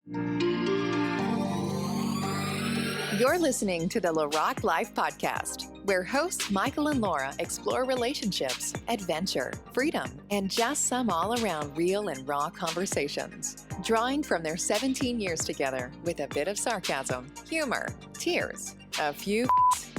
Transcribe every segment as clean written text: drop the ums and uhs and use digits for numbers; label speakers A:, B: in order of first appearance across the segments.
A: You're listening to the LaRocque Life Podcast, where hosts Michael and Laura explore relationships, adventure, freedom, and just some all-around real and raw conversations. Drawing from their 17 years together with a bit of sarcasm, humor, tears, a few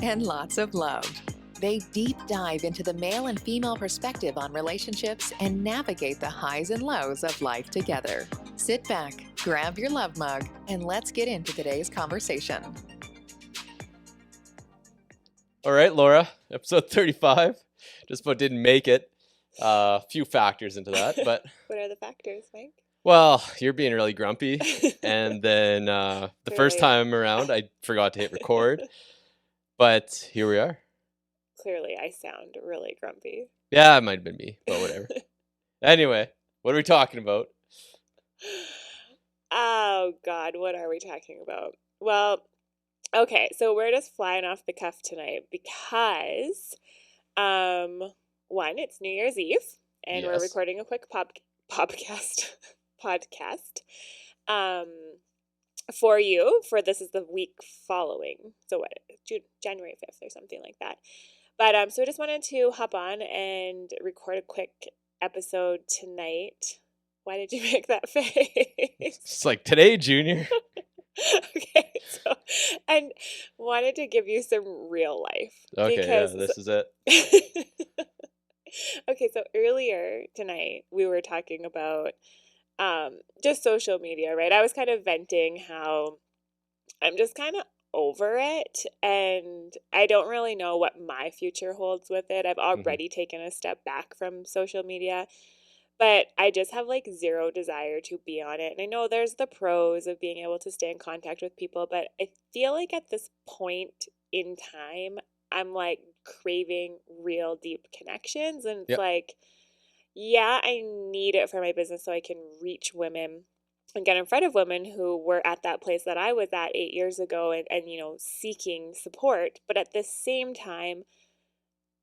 A: and lots of love. They deep dive into the male and female perspective on relationships and navigate the highs and lows of life together. Sit back, grab your love mug, and let's get into today's conversation.
B: All right, Laura, episode 35. Just about didn't make it. A few factors into that, but...
C: What are the factors, Mike?
B: Well, you're being really grumpy. And then the first time around, I forgot to hit record. But here we are.
C: Clearly, I sound really grumpy.
B: Yeah, it might have been me, but whatever. Anyway, what are we talking about?
C: Oh, God, what are we talking about? Well... Okay, so we're just flying off the cuff tonight because, one, it's New Year's Eve, and we're recording a quick podcast for you, for this is the week following, so what, January 5th or something like that. But, so I just wanted to hop on and record a quick episode tonight. Why did you make that face?
B: It's like, today, Junior.
C: Okay, so, and wanted to give you some real life.
B: Okay,
C: because,
B: yeah, this is it.
C: Okay, so earlier tonight, we were talking about just social media, right? I was kind of venting how I'm just kind of over it, and I don't really know what my future holds with it. I've already taken a step back from social media. But I just have like zero desire to be on it. And I know there's the pros of being able to stay in contact with people, but I feel like at this point in time, I'm like craving real deep connections. And it's like, yeah, I need it for my business so I can reach women and get in front of women who were at that place that I was at 8 years ago and you know, seeking support. But at the same time,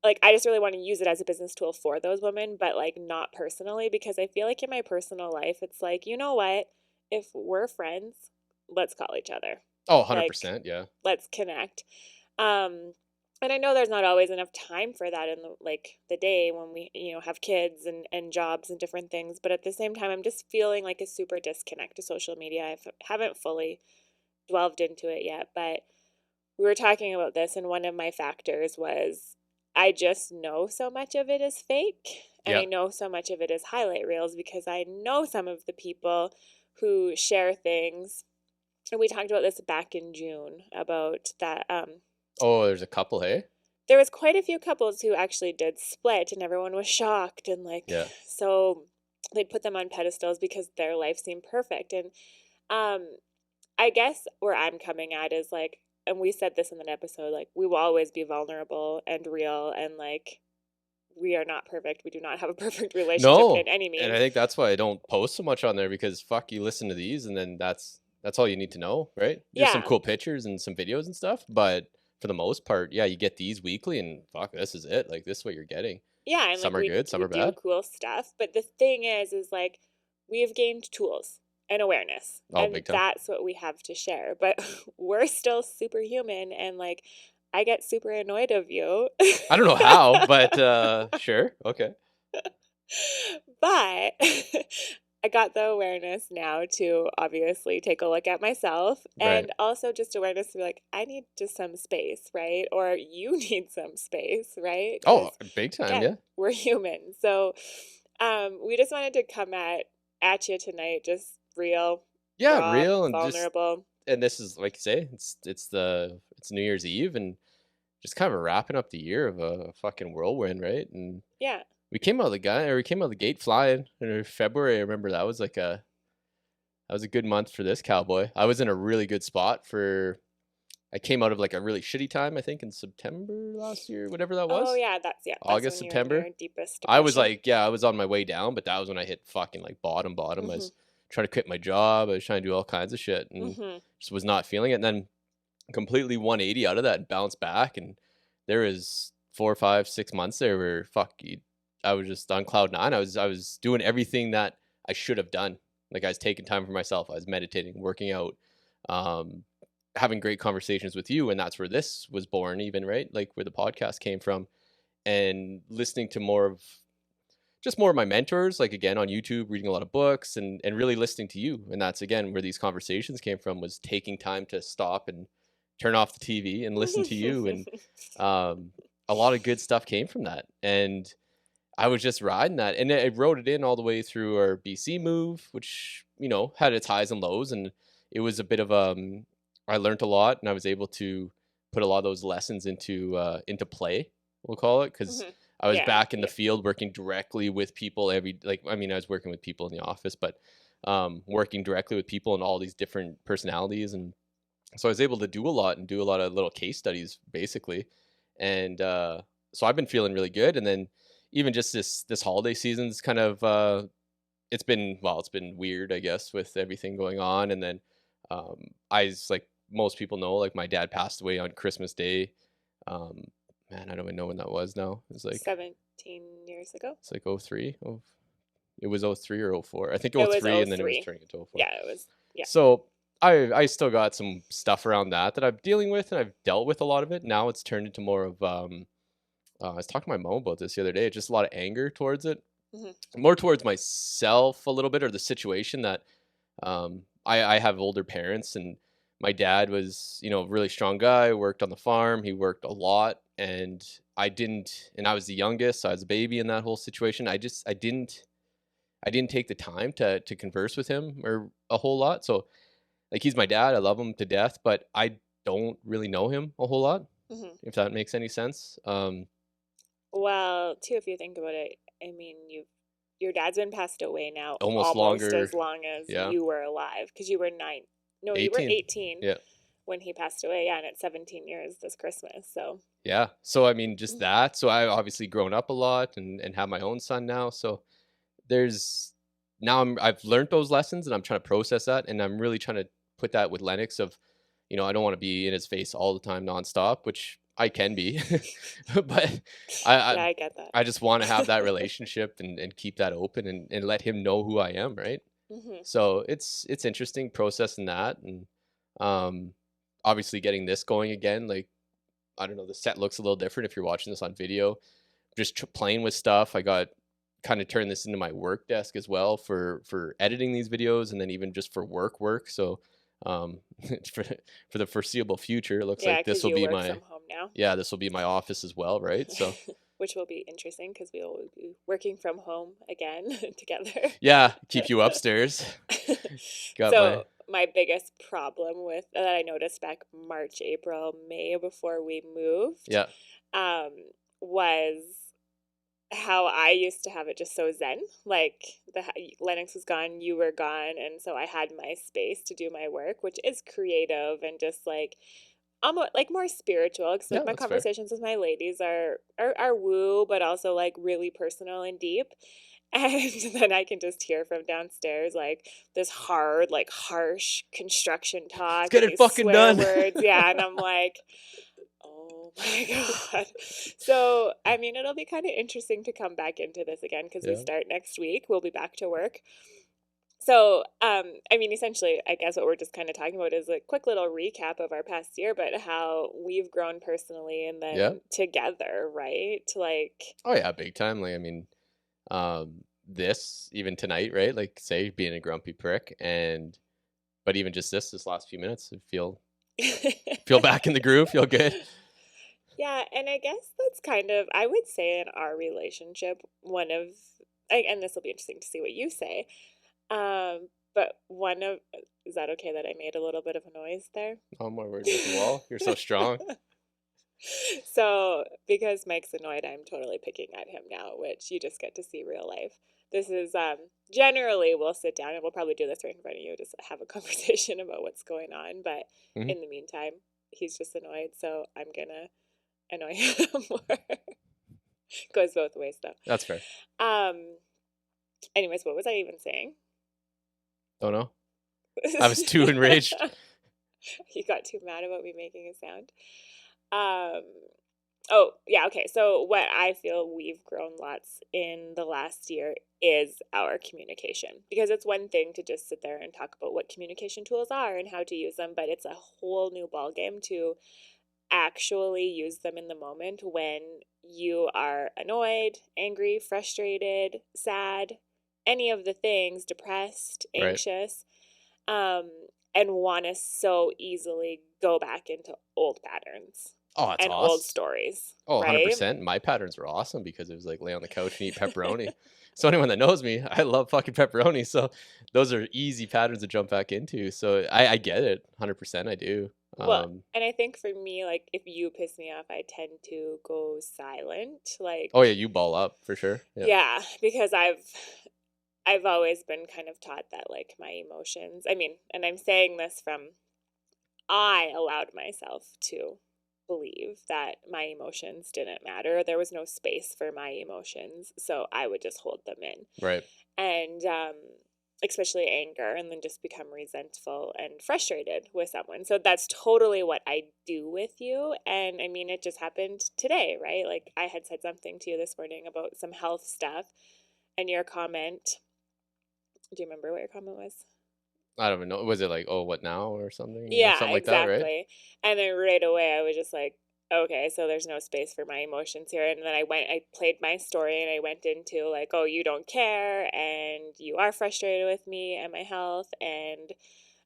C: like, I just really want to use it as a business tool for those women, but, like, not personally, because I feel like in my personal life, it's like, you know what? If we're friends, let's call each other.
B: Oh, 100%,
C: like,
B: yeah.
C: Let's connect. And I know there's not always enough time for that in, the day when we, you know, have kids and jobs and different things, but at the same time, I'm just feeling like a super disconnect to social media. I haven't fully delved into it yet, but we were talking about this, and one of my factors was I just know so much of it is fake, and I know so much of it is highlight reels because I know some of the people who share things, and we talked about this back in June about that.
B: Oh, there's a couple, hey?
C: There was quite a few couples who actually did split, and everyone was shocked, and so they'd put them on pedestals because their life seemed perfect, and I guess where I'm coming at is like, and we said this in an episode, like, we will always be vulnerable and real, and, like, we are not perfect. We do not have a perfect relationship in any means.
B: And I think that's why I don't post so much on there, because fuck, you listen to these, and then that's all you need to know, right? There's some cool pictures and some videos and stuff, but for the most part, yeah, you get these weekly, and fuck, this is it. Like, this is what you're getting.
C: Yeah, and
B: some are good, some are bad.
C: We do cool stuff, but the thing is like, we have gained tools and awareness, and that's what we have to share, but we're still superhuman, and like, I get super annoyed of you.
B: I don't know how, but sure, okay.
C: But I got the awareness now to obviously take a look at myself, and also just awareness to be like, I need just some space, right? Or you need some space, right?
B: Oh, big time, yeah.
C: We're human. So we just wanted to come at you tonight, just real, raw,
B: real, and
C: vulnerable.
B: And this is, like you say, it's New Year's Eve, and just kind of wrapping up the year of a fucking whirlwind, right? And we came out of the gate flying in February. I remember that was a good month for this cowboy. I was in a really good spot I came out of like a really shitty time, I think in September last year, whatever that was.
C: Oh yeah, that's
B: August,
C: when
B: September.
C: You were in your deepest
B: I was like, I was on my way down, but that was when I hit fucking like bottom. I was trying to quit my job. I was trying to do all kinds of shit, and just was not feeling it. And then completely 180 out of that and bounced back. And there was 4, 5, 6 months there where I was just on cloud nine. I was doing everything that I should have done, Like I was taking time for myself. I was meditating, working out, having great conversations with you. And that's where this was born even, right? Like where the podcast came from, and listening to more of my mentors, like again on YouTube, reading a lot of books and really listening to you. And that's again where these conversations came from, was taking time to stop and turn off the TV and listen to you. And a lot of good stuff came from that. And I was just riding that, and I wrote it in all the way through our BC move, which, you know, had its highs and lows. And it was a bit of I learned a lot, and I was able to put a lot of those lessons into play, we'll call it, because I was back in the field working directly with people I was working with people in the office, but working directly with people and all these different personalities. And so I was able to do a lot and do a lot of little case studies basically. And so I've been feeling really good. And then even just this holiday season's kind of it's been weird, I guess, with everything going on. And then like most people know, like my dad passed away on Christmas Day. Man, I don't even know when that was now. It was like
C: 17 years ago.
B: It's like 03. Oh, it was 03 or 04. I think 03, and then it was turning into 04.
C: Yeah, it was. Yeah.
B: So I still got some stuff around that I'm dealing with, and I've dealt with a lot of it. Now it's turned into more of I was talking to my mom about this the other day. Just a lot of anger towards it, more towards myself a little bit, or the situation that I have older parents, and my dad was, you know, a really strong guy, worked on the farm. He worked a lot, and I was the youngest. So I was a baby in that whole situation. I didn't take the time to converse with him or a whole lot. So like, he's my dad. I love him to death, but I don't really know him a whole lot, if that makes any sense.
C: Well, too, if you think about it, I mean, your dad's been passed away now
B: almost longer,
C: as long as you were alive, because you were 9. No, 18. You were 18 when he passed away. Yeah, and it's 17 years this Christmas. So
B: yeah. So I mean, just that. So I've obviously grown up a lot and have my own son now. So I've learned those lessons, and I'm trying to process that, and I'm really trying to put that with Lennox of, you know, I don't want to be in his face all the time nonstop, which I can be, but
C: I get that.
B: I just want to have that relationship and keep that open and let him know who I am. Right. So it's interesting processing that. And obviously getting this going again, like, I don't know, the set looks a little different if you're watching this on video. Just playing with stuff. I got kind of turned this into my work desk as well for editing these videos, and then even just for work. So for the foreseeable future, it looks like this will be my
C: from home now.
B: Yeah, this will be my office as well, right? So
C: which will be interesting because we will be working from home again together.
B: Yeah, keep you upstairs.
C: My biggest problem with that I noticed back March, April, May before we moved, was how I used to have it just so zen. Like Lennox was gone, you were gone, and so I had my space to do my work, which is creative and just like like more spiritual. Because like my conversations with my ladies are woo, but also like really personal and deep. And then I can just hear from downstairs like this hard, like harsh construction talk.
B: Get it fucking done.
C: Words. Yeah, and I'm like, oh my God. So, I mean, it'll be kind of interesting to come back into this again because we start next week. We'll be back to work. So, I mean, essentially, I guess what we're just kind of talking about is a quick little recap of our past year, but how we've grown personally and then together, right? Like,
B: oh yeah, big time. Like, I mean, this even tonight, right? Like, say being a grumpy prick, but even just this last few minutes, I feel back in the groove, feel good.
C: Yeah, and I guess that's kind of, I would say in our relationship, and this will be interesting to see what you say, but is that okay that I made a little bit of a noise there?
B: Oh my word, with the wall. You're so strong.
C: So, because Mike's annoyed, I'm totally picking at him now, which you just get to see real life. This is, generally we'll sit down and we'll probably do this right in front of you, just have a conversation about what's going on. But in the meantime, he's just annoyed. So I'm going to annoy him more. Goes both ways though.
B: That's fair.
C: Anyways, what was I even saying?
B: Don't know. I was too enraged.
C: You got too mad about me making a sound. Oh, yeah, okay. So what I feel we've grown lots in the last year is our communication. Because it's one thing to just sit there and talk about what communication tools are and how to use them, but it's a whole new ballgame to actually use them in the moment when you are annoyed, angry, frustrated, sad, any of the things, depressed,
B: Right.
C: anxious, um, and want to so easily go back into old patterns
B: Oh, that's
C: and old
B: awesome.
C: stories,
B: Oh,
C: right?
B: 100%. My patterns were awesome because it was like lay on the couch and eat pepperoni. So anyone that knows me, I love fucking pepperoni. So those are easy patterns to jump back into. So I get it. 100% I do.
C: Well, and I think for me, like, if you piss me off, I tend to go silent. Like,
B: Oh yeah, you ball up for sure. Yeah.
C: yeah, because I've always been kind of taught that, like, my emotions, I mean, and I'm saying this from, I allowed myself to believe that my emotions didn't matter. There was no space for my emotions, so I would just hold them in.
B: Right.
C: And especially anger, and then just become resentful and frustrated with someone. So that's totally what I do with you. And I mean, it just happened today, right? Like, I had said something to you this morning about some health stuff, and your comment, do you remember what your comment was?
B: I don't even know. Was it like, oh, what now or something?
C: Yeah,
B: Something like that, right?
C: exactly. And then right away I was just like, okay, so there's no space for my emotions here. And then I played my story and I went into like, oh, you don't care and you are frustrated with me and my health, and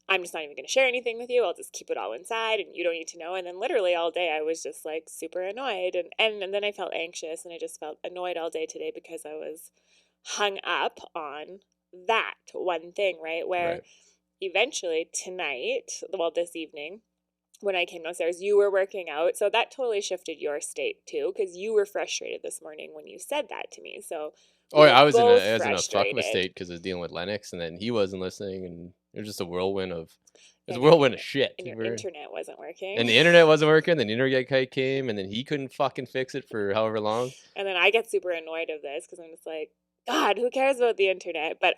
C: I'm just not even going to share anything with you. I'll just keep it all inside and you don't need to know. And then literally all day I was just like super annoyed, and then I felt anxious, and I just felt annoyed all day today because I was hung up on that one thing, right? Where
B: Right.
C: eventually tonight, well, this evening, when I came downstairs, you were working out. So that totally shifted your state too, because you were frustrated this morning when you said that to me. So
B: Oh
C: we
B: yeah,
C: were
B: I was
C: both
B: in a fuck of a
C: frustrated.
B: state because I was dealing with Lennox, and then he wasn't listening, and it was just a whirlwind of it was
C: Yeah,
B: a
C: and
B: whirlwind of shit.
C: and your internet wasn't working.
B: And the internet wasn't working. Then the internet guy came, and then he couldn't fucking fix it for however long.
C: And then I get super annoyed of this because I'm just like, God, who cares about the internet? But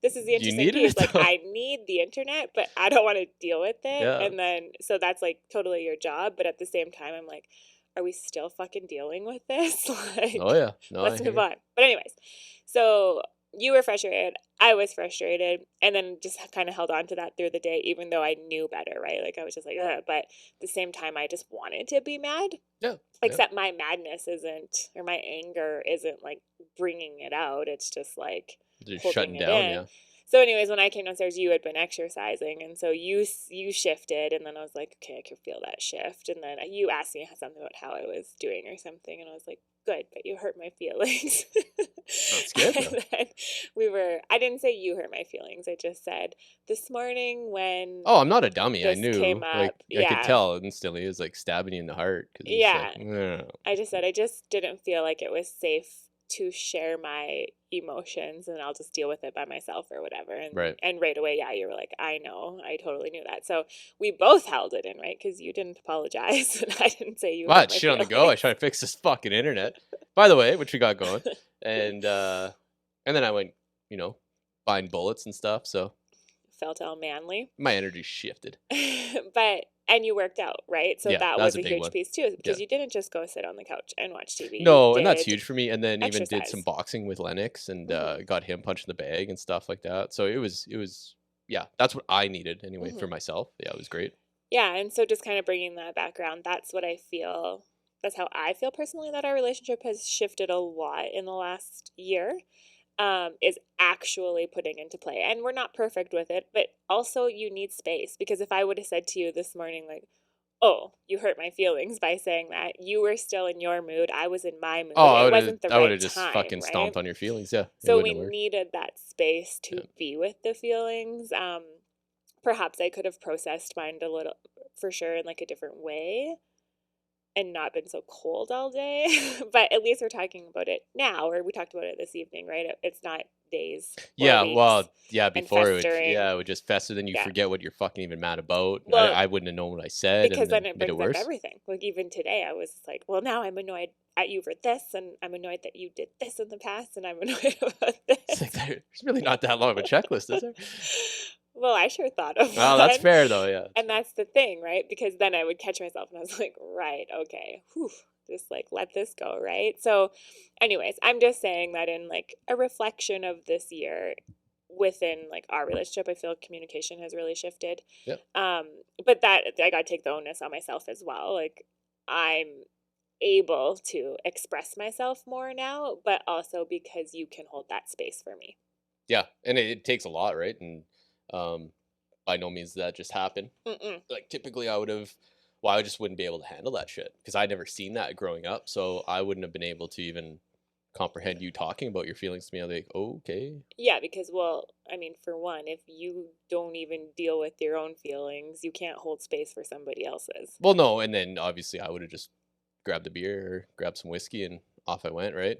C: this is the
B: You
C: interesting
B: needed
C: piece.
B: it
C: Like,
B: though.
C: I need the internet, but I don't want to deal with it.
B: Yeah.
C: And then, so that's like totally your job. But at the same time, I'm like, are we still fucking dealing with this? Like,
B: Oh yeah. No, I
C: let's
B: hear
C: move
B: you.
C: on. But anyways, so you were frustrated. I was frustrated, and then just kind of held on to that through the day, even though I knew better, right? Like, I was just like, ugh. But at the same time, I just wanted to be mad.
B: Yeah.
C: Except my madness isn't, or my anger isn't like bringing it out. It's just like
B: Just
C: holding
B: shutting
C: it
B: down.
C: in.
B: Yeah.
C: So, anyways, when I came downstairs, you had been exercising, and so you shifted, and then I was like, okay, I could feel that shift, and then you asked me something about how I was doing or something, and I was like, good, but you hurt my feelings.
B: That's good
C: And
B: though.
C: then I didn't say you hurt my feelings. I just said this morning when
B: Oh, I'm not a dummy. I
C: this came
B: knew. Like
C: up,
B: I could
C: yeah,
B: tell instantly. It was like stabbing you in the heart because it's like,
C: yeah.
B: no.
C: I just said I just didn't feel like it was safe to share my emotions, and I'll just deal with it by myself or whatever.
B: Right.
C: And right away, yeah, you were like, I know, I totally knew that. So we both held it in, right? Because you didn't apologize, and I didn't say you
B: Well, I
C: hurt
B: had
C: my
B: shit on the go. I
C: feelings.
B: tried to fix this fucking internet. By the way, which we got going, and then I went, buying bullets and stuff. So
C: Felt all manly.
B: my energy shifted.
C: And you worked out, right? So
B: Yeah,
C: that
B: that was
C: was
B: a
C: a
B: big
C: huge
B: one.
C: piece too,
B: Yeah.
C: because you didn't just go sit on the couch and watch TV.
B: No,
C: You
B: and that's
C: did
B: huge for me. And then even did some
C: exercise.
B: boxing with Lennox and
C: Mhm.
B: got him punching the bag and stuff like that. So it was, yeah, that's what I needed anyway for
C: Mhm.
B: myself. Yeah, it was great.
C: Yeah, and so just kind of bringing that background, that's how I feel personally that our relationship has shifted a lot in the last year, is actually putting into play. And we're not perfect with it, but also you need space, because if I would have said to you this morning, like, oh, you hurt my feelings by saying that, you were still in your mood, I was in my mood,
B: Oh,
C: it wasn't the
B: I would
C: right
B: have just
C: time,
B: fucking
C: right?
B: stomped on your feelings. Yeah, it
C: So
B: wouldn't
C: we
B: have worked.
C: needed that space
B: Yeah.
C: to be with the feelings. Perhaps I could have processed mine a little, for sure, in like a different way and not been so cold all day. But at least we're talking about it now, or we talked about it this evening, right? It's not days or
B: Yeah,
C: weeks
B: well, yeah,
C: and
B: before
C: festering.
B: it would just fester. Then you
C: Yeah.
B: forget what you're fucking even mad about.
C: Well,
B: I wouldn't have known what I said,
C: because
B: and
C: then
B: then
C: it
B: made it
C: brings up
B: worse.
C: everything. Like, even today, I was like, well, now I'm annoyed at you for this, and I'm annoyed that you did this in the past, and I'm annoyed about
B: It's like
C: this.
B: there's really not that long of a checklist, is there?
C: Well, I sure thought of
B: Oh, that's
C: one.
B: fair though. Yeah.
C: And that's the thing, right? Because then I would catch myself and I was like, right, okay, whew, just like let this go, right? So anyways, I'm just saying that in like a reflection of this year within like our relationship, I feel communication has really shifted.
B: Yep.
C: But that I got to take the onus on myself as well. Like I'm able to express myself more now, but also because you can hold that space for me.
B: Yeah, and it takes a lot, right? And by no means did that just happen. Like typically I just wouldn't be able to handle that shit because I'd never seen that growing up. So I wouldn't have been able to even comprehend you talking about your feelings to me. I'm like, okay.
C: Yeah, because, well, I mean, for one, if you don't even deal with your own feelings, you can't hold space for somebody else's.
B: Well, no, and then obviously I would have just grabbed a beer or grabbed some whiskey and off I went, right?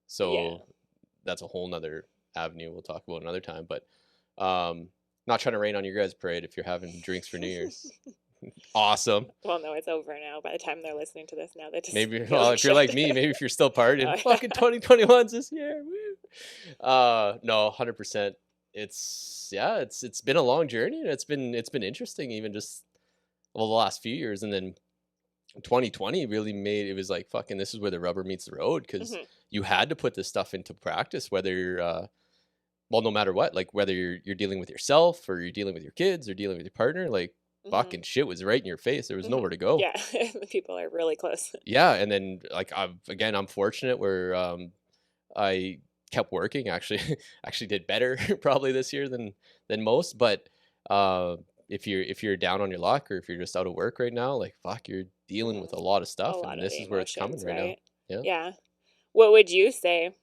B: So that's a whole nother avenue we'll talk about another time. But not trying to rain on your guys' parade if you're having drinks for New Year's. Awesome.
C: Well, no, it's over now. By the time they're listening to this now, they just
B: maybe if you're like me, maybe if you're still partying, fucking 2021's this year. Woo. No, 100%. It's been a long journey and it's been interesting even just the last few years, and then 2020 really made it was like fucking this is where the rubber meets the road because you had to put this stuff into practice, whether you're no matter what, like whether you're dealing with yourself or you're dealing with your kids or dealing with your partner, like fucking shit was right in your face. There was nowhere to go.
C: Yeah, the people are really close.
B: Yeah, and then like I'm fortunate where I kept working. Actually did better probably this year than most. But if you're down on your luck or if you're just out of work right now, like fuck, you're dealing with a lot of stuff, and this is where it's coming right now.
C: Yeah. What would you say?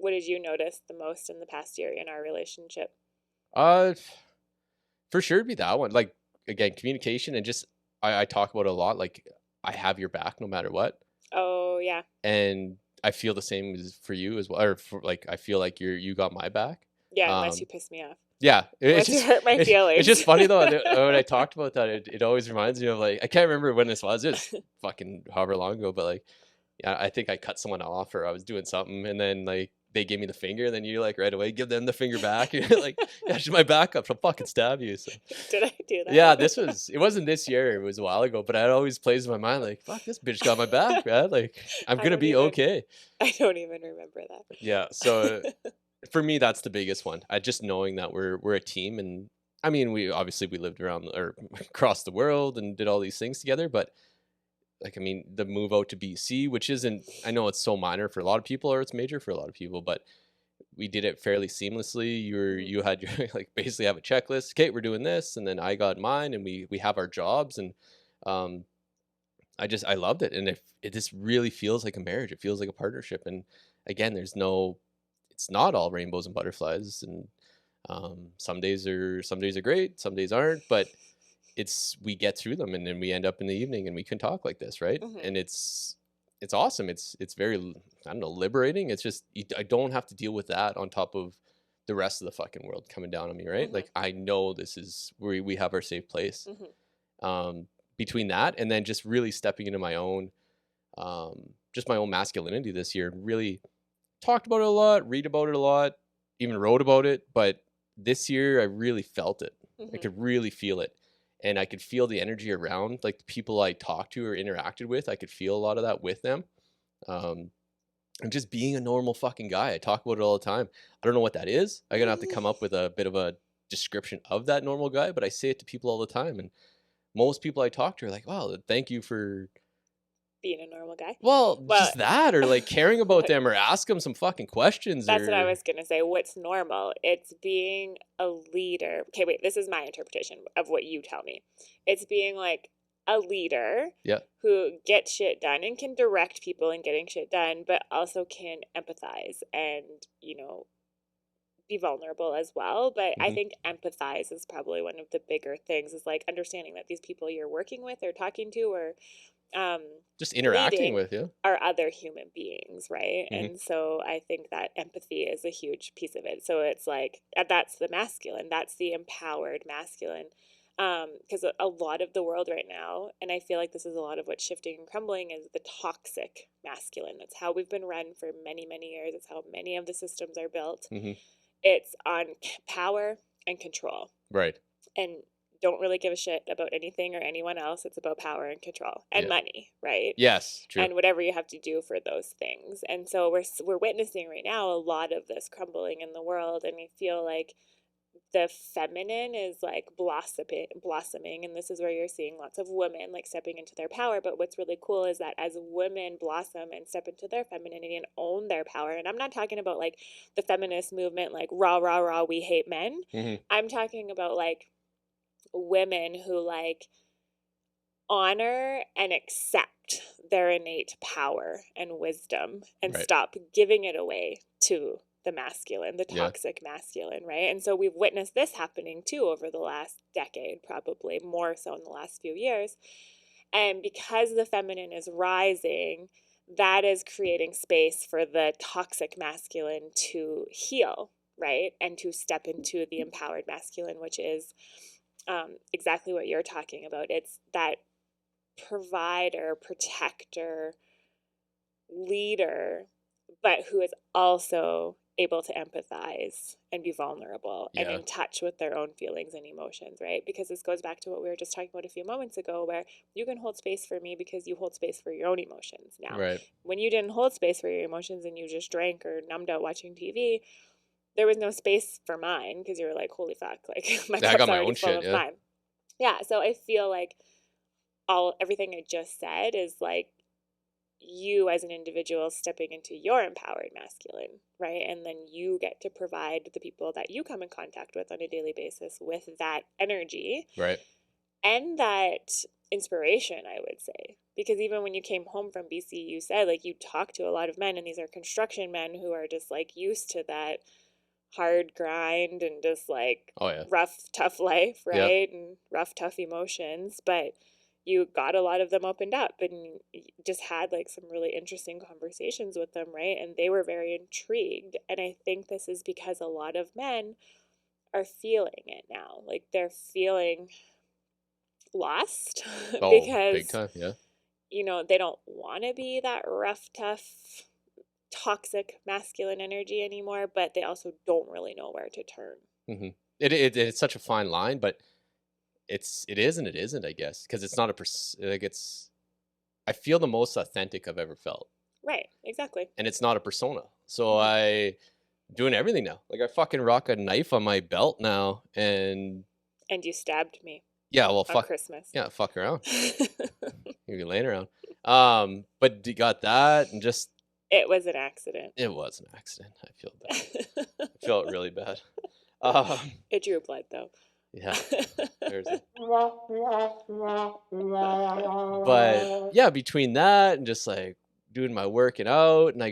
C: What did you notice the most in the past year in our relationship?
B: For sure, it'd be that one. Like again, communication and just I talk about it a lot. Like I have your back no matter what.
C: Oh yeah.
B: And I feel the same as for you as well. Or for, like I feel like you got my back.
C: Yeah, unless you piss me off.
B: Yeah,
C: unless you hurt my feelings.
B: It's just funny though. When I talked about that, it always reminds me of like I can't remember when this was. It was fucking however long ago, but like yeah, I think I cut someone off or I was doing something, and then like they gave me the finger, and then you like right away give them the finger back. You're like, yeah, she's my backup. She'll fucking stab you. So.
C: Did I do that?
B: Yeah, it wasn't this year. It was a while ago, but it always plays in my mind like, fuck, this bitch got my back, man. Like I'm gonna be okay.
C: I don't even remember that.
B: Yeah, so for me, that's the biggest one. Just knowing that we're a team, and I mean, we lived around or across the world and did all these things together, but. Like, I mean, the move out to BC, which isn't, I know it's so minor for a lot of people or it's major for a lot of people, but we did it fairly seamlessly. You had your, like, basically have a checklist. Okay, we're doing this. And then I got mine and we have our jobs. And I loved it. And it just really feels like a marriage. It feels like a partnership. And again, it's not all rainbows and butterflies. And some days are great, some days aren't, but we get through them and then we end up in the evening and we can talk like this, right? And it's awesome. It's very, I don't know, liberating. It's just I don't have to deal with that on top of the rest of the fucking world coming down on me, right? Like I know this is where we have our safe place. Between that and then just really stepping into my own just my own masculinity this year, really talked about it a lot, read about it a lot, even wrote about it, but this year I really felt it. I could really feel it. And I could feel the energy around, like the people I talked to or interacted with. I could feel a lot of that with them. And just being a normal fucking guy. I talk about it all the time. I don't know what that is. I'm going to have to come up with a bit of a description of that normal guy, but I say it to people all the time. And most people I talk to are like, wow, thank you for
C: being a normal guy.
B: Well, just that, or like caring about them, or ask them some fucking questions.
C: That's what I was gonna say. What's normal? It's being a leader. Okay, wait. This is my interpretation of what you tell me. It's being like a leader, who gets shit done and can direct people in getting shit done, but also can empathize and be vulnerable as well. But I think empathize is probably one of the bigger things. Is like understanding that these people you're working with or talking to or
B: just interacting with you
C: are other human beings, right? And so I think that empathy is a huge piece of it. So it's like that's the masculine, that's the empowered masculine, because a lot of the world right now, and I feel like this is a lot of what's shifting and crumbling, is the toxic masculine. That's how we've been run for many years. It's how many of the systems are built. It's on power and control,
B: right?
C: And don't really give a shit about anything or anyone else. It's about power and control and money, right?
B: Yes, true.
C: And whatever you have to do for those things. And so we're witnessing right now a lot of this crumbling in the world, and I feel like the feminine is like blossoming, and this is where you're seeing lots of women like stepping into their power. But what's really cool is that as women blossom and step into their femininity and own their power, and I'm not talking about like the feminist movement, like rah rah rah, we hate men. I'm talking about like women who like honor and accept their innate power and wisdom and stop giving it away to the masculine, the toxic masculine, right? And so we've witnessed this happening too over the last decade, probably more so in the last few years. And because the feminine is rising, that is creating space for the toxic masculine to heal, right? And to step into the empowered masculine, which is exactly what you're talking about. It's that provider, protector, leader, but who is also able to empathize and be vulnerable and in touch with their own feelings and emotions, right? Because this goes back to what we were just talking about a few moments ago, where you can hold space for me because you hold space for your own emotions. Now, when you didn't hold space for your emotions and you just drank or numbed out watching TV, there was no space for mine because you were like, holy fuck, like my cup's already full of mine. Yeah, so I feel like everything I just said is like you as an individual stepping into your empowered masculine, right? And then you get to provide the people that you come in contact with on a daily basis with that energy.
B: Right.
C: And that inspiration, I would say. Because even when you came home from BC, you said like you talk to a lot of men, and these are construction men who are just like used to that hard grind and just like rough, tough life, right? And rough, tough emotions. But you got a lot of them opened up and just had like some really interesting conversations with them, right? And they were very intrigued. And I think this is because a lot of men are feeling it now. Like they're feeling lost because
B: big time,
C: you know, they don't want to be that rough, tough, toxic masculine energy anymore, but they also don't really know where to turn.
B: It's such a fine line, but it is and it isn't, I guess, because it's not I feel the most authentic I've ever felt.
C: Right, exactly.
B: And it's not a persona. So I doing everything now. Like I fucking rock a knife on my belt now, and
C: you stabbed me.
B: Yeah, well,
C: on Christmas.
B: Yeah, fuck around. You'll be laying around. But you got that, and just
C: it was an accident.
B: It was an accident. I feel bad. I felt really bad.
C: It drew blood though.
B: Yeah. But yeah, between that and just like doing my working out, and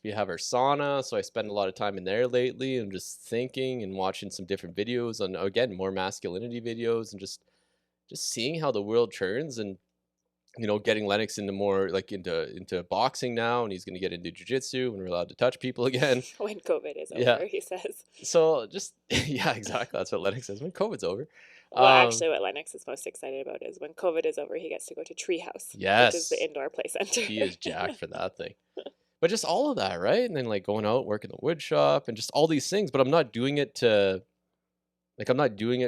B: we have our sauna, so I spend a lot of time in there lately, and just thinking and watching some different videos on, again, more masculinity videos, and just seeing how the world turns, and you know, getting Lennox into more like into boxing now, and he's going to get into jiu-jitsu when we're allowed to touch people again.
C: When COVID is over, he says.
B: So just, yeah, exactly. That's what Lennox says when COVID's over.
C: Well, actually, what Lennox is most excited about is when COVID is over, he gets to go to Treehouse, which is the indoor play center.
B: He is jacked for that thing. But just all of that, right? And then like going out, working the wood shop, and just all these things. But I'm not doing it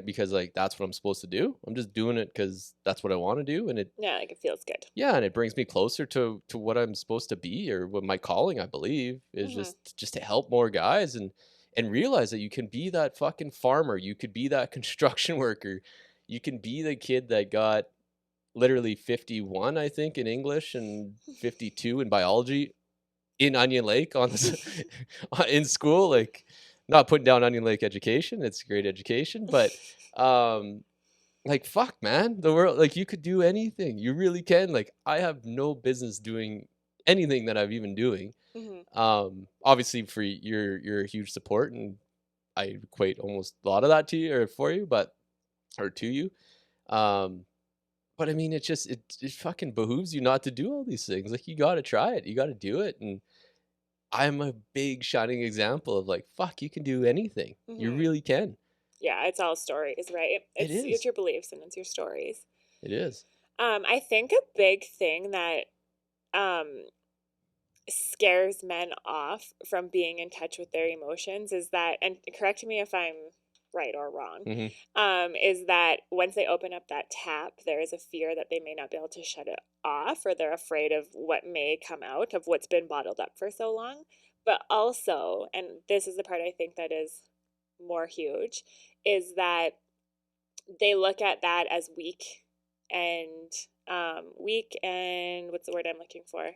B: because like that's what I'm supposed to do. I'm just doing it because that's what I want to do, and
C: like it feels good.
B: Yeah, and it brings me closer to what I'm supposed to be, or what my calling, I believe, is just to help more guys and realize that you can be that fucking farmer, you could be that construction worker, you can be the kid that got literally 51, I think, in English and 52 in biology in Onion Lake in school, like. Not putting down Onion Lake education. It's great education. But like, fuck, man, the world, like, you could do anything. You really can. Like, I have no business doing anything that I'm even doing. Obviously for you're a huge support, and I equate almost a lot of that to you or for you, or to you. But I mean, it fucking behooves you not to do all these things. Like, you got to try it. You got to do it. And I'm a big shining example of like, fuck, you can do anything. You really can.
C: Yeah, it's all stories, right? It's your beliefs and it's your stories.
B: It is.
C: I think a big thing that scares men off from being in touch with their emotions is that, and correct me if I'm right or wrong,
B: Mm-hmm.
C: is that once they open up that tap, there is a fear that they may not be able to shut it off, or they're afraid of what may come out of what's been bottled up for so long. But also, and this is the part I think that is more huge, is that they look at that as and weak and what's the word I'm looking for?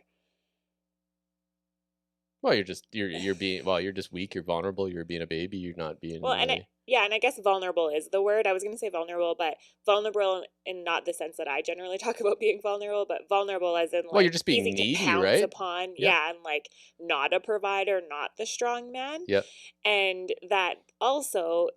B: Well, you're being, well, you're just weak, you're vulnerable, you're being a baby, you're not being
C: Well,
B: really.
C: and I guess vulnerable is the word. I was going to say vulnerable, but vulnerable in not the sense that I generally talk about being vulnerable, but vulnerable as in
B: Well, you're
C: like
B: just being
C: easy to
B: needy,
C: pounce
B: right?
C: upon.
B: Yeah.
C: Yeah, and like not a provider, not the strong man.
B: Yeah.
C: And that also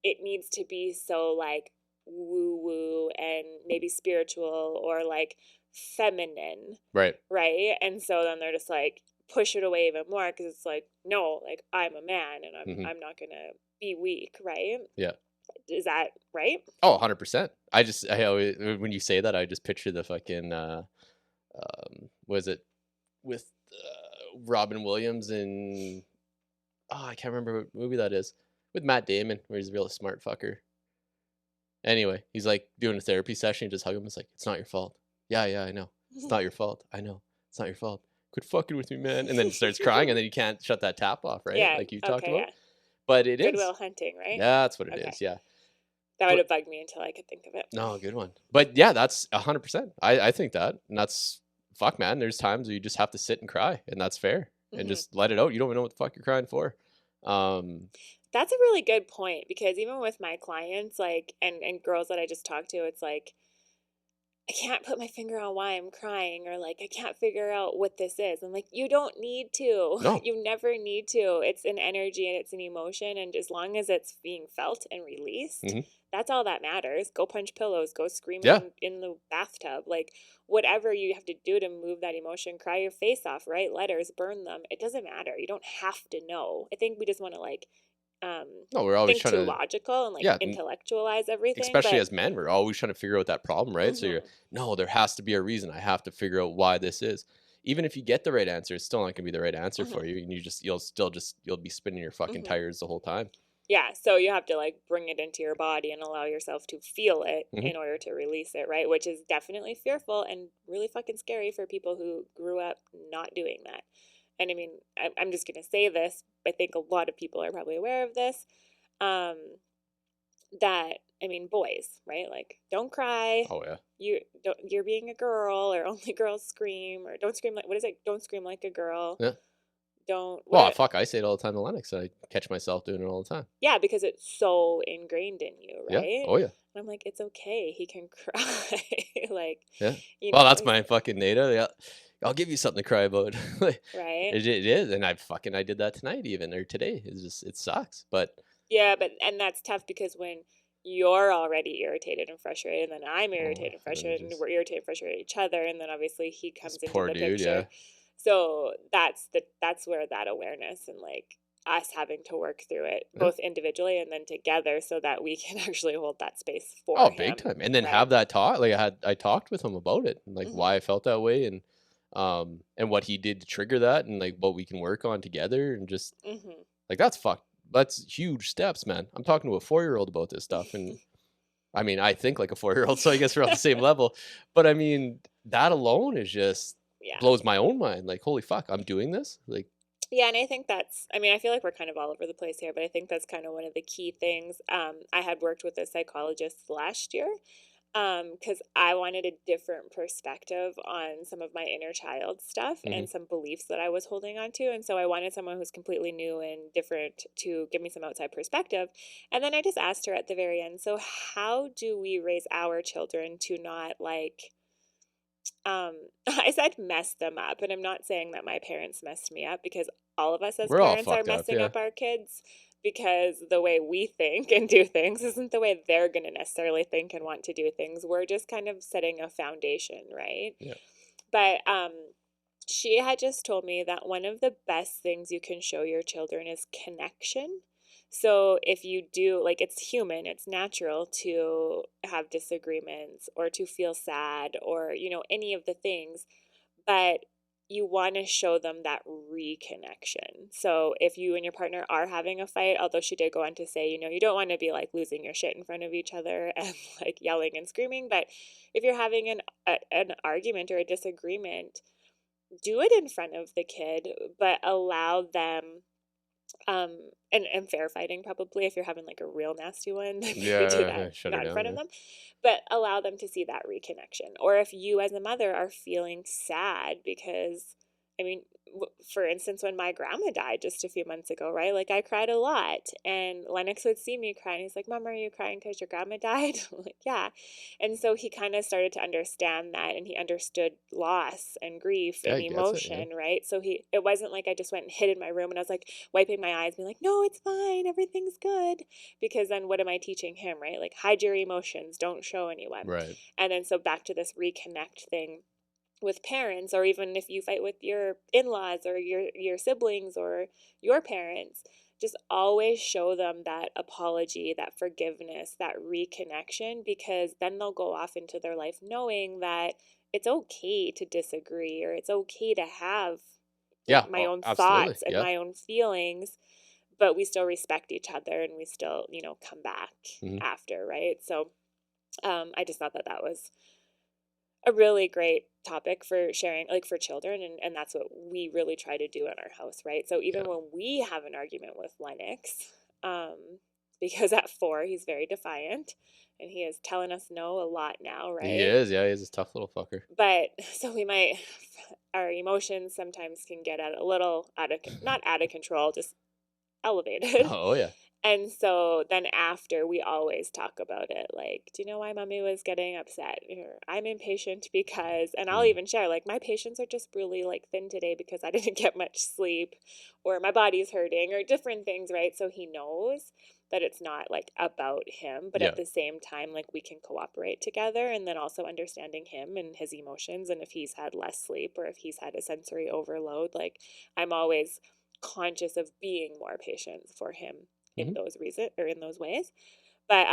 C: it needs to be so like woo woo and maybe spiritual or like feminine,
B: Right.
C: right? And so then they're just like push it away even more because it's like no, like I'm a man and
B: Mm-hmm.
C: I'm not gonna be weak, right?
B: Yeah.
C: Is that right?
B: Oh, 100%. I always, when you say that, I just picture the fucking was it with Robin Williams and I can't remember what movie that is, with Matt Damon, where he's a real smart fucker. Anyway, he's like doing a therapy session. He just hug him. It's like, it's not your fault. Yeah, I know. It's not your fault. I know. It's not your fault. Quit fucking with me, man. And then he starts crying, and then you can't shut that tap off, right?
C: Yeah.
B: Like you talked
C: Okay.
B: about.
C: Yeah.
B: But it
C: Good
B: is.
C: Will Hunting, right?
B: Yeah, that's what it
C: Okay.
B: is. Yeah.
C: That would
B: But
C: have bugged me until I could think of it.
B: no, good one. But yeah, that's 100%. I think that, and that's fuck, man. There's times where you just have to sit and cry, and that's fair, and just let it out. You don't even know what the fuck you're crying for.
C: That's a really good point because even with my clients, like and girls that I just talked to, it's like I can't put my finger on why I'm crying or like I can't figure out what this is. I'm like, you don't need to.
B: No.
C: You never need to. It's an energy and it's an emotion, and as long as it's being felt and released, that's all that matters. Go punch pillows, go scream in the bathtub, like whatever you have to do to move that emotion, cry your face off, write letters, burn them. It doesn't matter. You don't have to know. I think we just want to like
B: no, we're always
C: think
B: trying
C: too
B: to,
C: logical and like
B: yeah,
C: intellectualize everything.
B: especially
C: But
B: as men, we're always trying to figure out that problem, right? So you're, no, there has to be a reason. I have to figure out why this is. Even if you get the right answer, it's still not gonna be the right answer for you, and you'll be spinning your fucking tires the whole time.
C: Yeah, so you have to like bring it into your body and allow yourself to feel it in order to release it, right? Which is definitely fearful and really fucking scary for people who grew up not doing that. And I mean, I'm just gonna say this. I think a lot of people are probably aware of this. That I mean, boys, right? Like, don't cry.
B: Oh yeah.
C: You're being a girl, or only girls scream, or don't scream like what is it? Don't scream like a girl.
B: Yeah.
C: Don't.
B: Well, fuck, I say it all the time to Lennox. I catch myself doing it all the time.
C: Yeah, because it's so ingrained in you, right?
B: Yeah. Oh yeah.
C: And I'm like, it's okay. He can cry. Like,
B: yeah.
C: Well,
B: that's my fucking NATO. Yeah. I'll give you something to cry about. Right. It is, and I did that tonight, even or today. It's just it sucks, but.
C: Yeah, and that's tough because when you're already irritated and frustrated, and then I'm irritated and frustrated, and we're irritated and frustrated at each other, and then obviously he comes into the picture. Yeah. So that's where that awareness and like us having to work through it both individually and then together so that we can actually hold that space for him.
B: Big time. And then have that talk. Like I talked with him about it, and like why I felt that way, and what he did to trigger that, and like what we can work on together, and just like that's huge steps, man. I'm talking to a 4-year-old about this stuff, and I mean, I think like a 4-year-old, so I guess we're on the same level. But I mean, that alone is just blows my own mind. Like, holy fuck, I'm doing this. Like,
C: yeah, and I think I feel like we're kind of all over the place here, but I think that's kind of one of the key things. I had worked with a psychologist last year because I wanted a different perspective on some of my inner child stuff and some beliefs that I was holding on to. And so I wanted someone who's completely new and different to give me some outside perspective. And then I just asked her at the very end, so how do we raise our children to not like, I said mess them up, and I'm not saying that my parents messed me up because all of us as parents are messing up our kids because the way we think and do things isn't the way they're going to necessarily think and want to do things. We're just kind of setting a foundation, right? Yeah. But she had just told me that one of the best things you can show your children is connection. So if you do, like, it's human, it's natural to have disagreements or to feel sad or, any of the things. But you want to show them that reconnection. So if you and your partner are having a fight, although she did go on to say, you don't want to be like losing your shit in front of each other and like yelling and screaming. But if you're having an argument or a disagreement, do it in front of the kid, but allow them, and fair fighting probably, if you're having like a real nasty one, then maybe do that not in front of them, but allow them to see that reconnection. Or if you as a mother are feeling sad because, I mean, for instance, when my grandma died just a few months ago, right? Like I cried a lot, and Lennox would see me cry and he's like, Mom, are you crying because your grandma died? I'm like, yeah. And so he kind of started to understand that, and he understood loss and grief and emotion, right? So it wasn't like I just went and hid in my room and I was like wiping my eyes being like, no, it's fine, everything's good. Because then what am I teaching him, right? Like hide your emotions, don't show anyone.
B: Right.
C: And then so back to this reconnect thing with parents, or even if you fight with your in-laws or your siblings or your parents, just always show them that apology, that forgiveness, that reconnection, because then they'll go off into their life knowing that it's okay to disagree, or it's okay to have my own thoughts and my own feelings, but we still respect each other and we still, come back after, right? So I just thought that was a really great topic for sharing, like for children, and that's what we really try to do in our house, right? So even when we have an argument with Lennox, because at 4 he's very defiant and he is telling us no a lot now, right?
B: He is a tough little fucker.
C: But so our emotions sometimes can get a little not out of control, just elevated.
B: Oh yeah.
C: And so then after, we always talk about it. Like, do you know why Mommy was getting upset? Or I'm impatient because, and I'll even share, like, my patience are just really like thin today because I didn't get much sleep, or my body's hurting, or different things, right? So he knows that it's not like about him, but at the same time, like we can cooperate together, and then also understanding him and his emotions. And if he's had less sleep or if he's had a sensory overload, like I'm always conscious of being more patient for him in those in those ways. But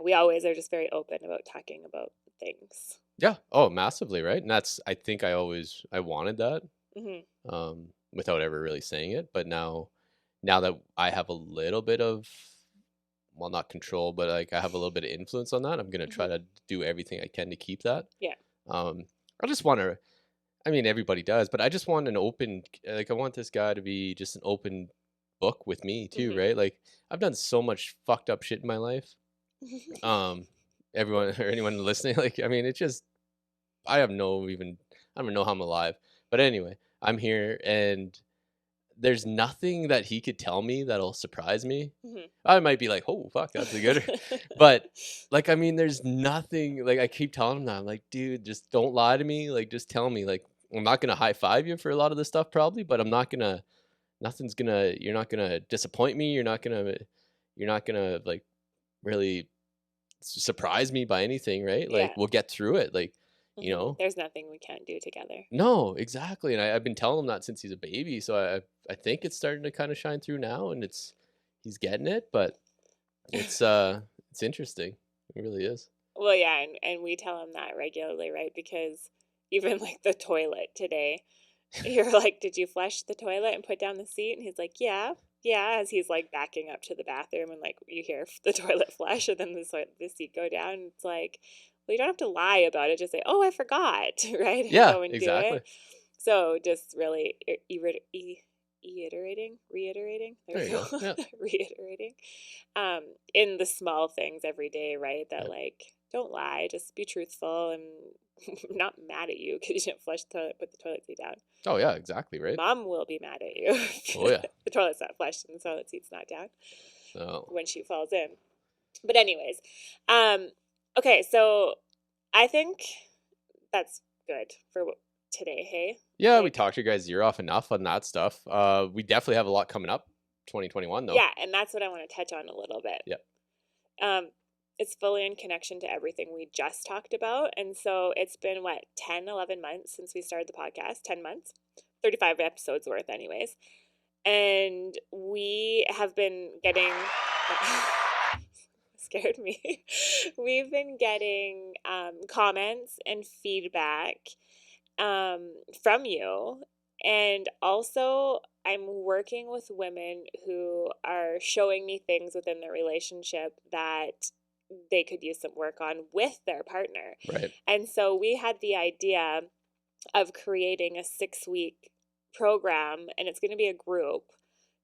C: we always are just very open about talking about things.
B: Yeah. Oh, massively, right? And I think I wanted that, without ever really saying it. But now that I have a little bit of, well, not control, but like I have a little bit of influence on that, I'm gonna try to do everything I can to keep that.
C: Yeah.
B: I just want to. I mean, everybody does, but I just want an open. Like, I want this guy to be just an open book with me too, right? Like, I've done so much fucked up shit in my life. Everyone or anyone listening, like, I mean, it's just, I don't even know how I'm alive. But anyway, I'm here, and there's nothing that he could tell me that'll surprise me. I might be like, oh fuck, that's a good. But like, I mean, there's nothing, like I keep telling him that, I'm like, dude, just don't lie to me. Like, just tell me. Like, I'm not gonna high five you for a lot of this stuff probably, but you're not gonna disappoint me. You're not gonna like really surprise me by anything, right? Like, we'll get through it. Like,
C: there's nothing we can't do together.
B: No, exactly. And I've been telling him that since he's a baby. So I think it's starting to kind of shine through now, and he's getting it, but it's interesting. It really is.
C: Well, yeah. And we tell him that regularly, right? Because even like the toilet today, you're like, did you flush the toilet and put down the seat? And he's like, yeah, as he's like backing up to the bathroom, and like you hear the toilet flush and then the seat go down. It's like, well, you don't have to lie about it. Just say, oh, I forgot, right? And
B: yeah,
C: go and
B: exactly.
C: Do it. So just really reiterating.
B: There you go. Yeah.
C: Reiterating in the small things every day, right? That like, don't lie, just be truthful, and I'm not mad at you because you didn't flush the toilet, put the toilet seat down.
B: Oh yeah, exactly, right?
C: Mom will be mad at you.
B: Oh yeah.
C: The toilet's not flushed and the toilet seat's not down.
B: Oh.
C: When she falls in. But anyways, okay, so I think that's good for today, hey?
B: Yeah,
C: like,
B: we talked your guys' ear off enough on that stuff. We definitely have a lot coming up 2021 though.
C: Yeah, and that's what I want to touch on a little bit.
B: Yeah.
C: It's fully in connection to everything we just talked about. And so it's been, 10, 11 months since we started the podcast, 10 months, 35 episodes worth anyways. And we have been getting, scared me. We've been getting comments and feedback from you. And also, I'm working with women who are showing me things within their relationship that they could use some work on with their partner.
B: Right.
C: And so we had the idea of creating a 6-week program, and it's going to be a group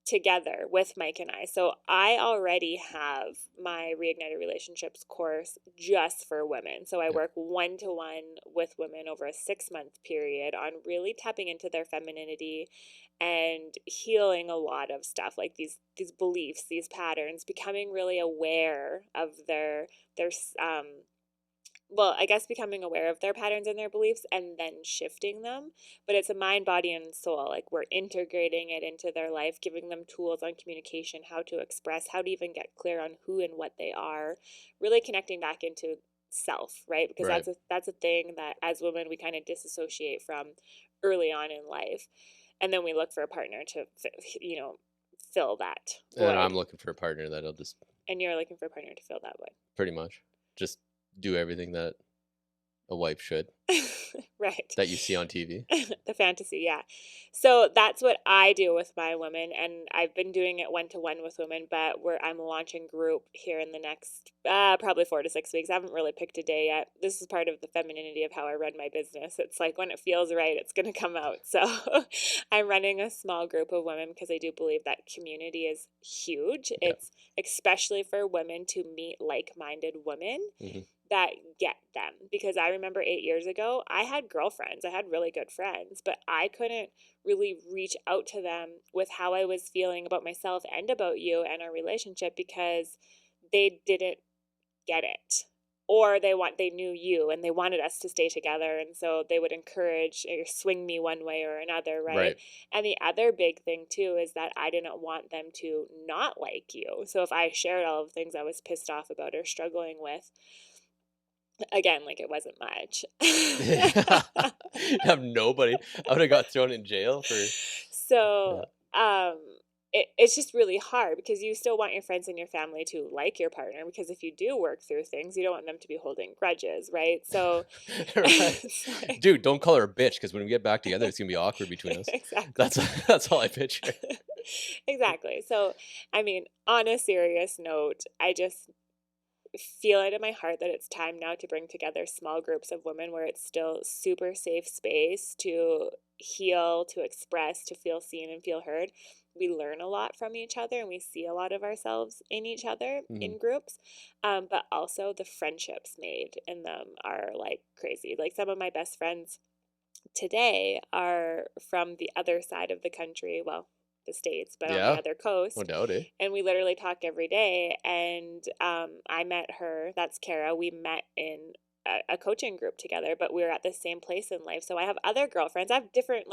C: together with Mike and I. So I already have my Reignited Relationships course just for women. So I work 1-to-1 with women over a 6-month period on really tapping into their femininity and healing a lot of stuff, like these beliefs, these patterns, becoming really aware of their well, I guess becoming aware of their patterns and their beliefs and then shifting them. But it's a mind, body, and soul. Like, we're integrating it into their life, giving them tools on communication, how to express, how to even get clear on who and what they are, really connecting back into self, right? Because that's a thing that as women we kind of disassociate from early on in life. And then we look for a partner to, fill that void.
B: And I'm looking for a partner that'll just...
C: And you're looking for a partner to fill that void.
B: Pretty much. Just do everything that a wife should.
C: Right.
B: That you see on TV.
C: The fantasy, yeah. So that's what I do with my women, and I've been doing it 1-to-1 with women, but I'm launching group here in the next probably 4 to 6 weeks. I haven't really picked a day yet. This is part of the femininity of how I run my business. It's like when it feels right, it's going to come out. So I'm running a small group of women because I do believe that community is huge. Yeah. It's especially for women to meet like-minded women. Mm-hmm. That get them. Because I remember 8 years ago, I had girlfriends. I had really good friends, but I couldn't really reach out to them with how I was feeling about myself and about you and our relationship because they didn't get it. Or they knew you and they wanted us to stay together, and so they would encourage or swing me one way or another, right? And the other big thing too is that I didn't want them to not like you. So if I shared all of the things I was pissed off about or struggling with, again, like, it wasn't much.
B: You have nobody. I would have got thrown in jail for...
C: So, it's just really hard because you still want your friends and your family to like your partner, because if you do work through things, you don't want them to be holding grudges, right? So,
B: right. Dude, don't call her a bitch, because when we get back together, it's gonna be awkward between us. Exactly. That's all I picture.
C: Exactly. So, I mean, on a serious note, I just feel it in my heart that it's time now to bring together small groups of women where it's still super safe space to heal, to express, to feel seen and feel heard. We learn a lot from each other and we see a lot of ourselves in each other in groups, but also the friendships made in them are like crazy. Like, some of my best friends today are from the other side of the country, well, the States, but on the other coast.
B: No doubt, eh?
C: And we literally talk every day. And I met her, that's Kara. We met in a coaching group together, but we were at the same place in life. So I have other girlfriends. I have different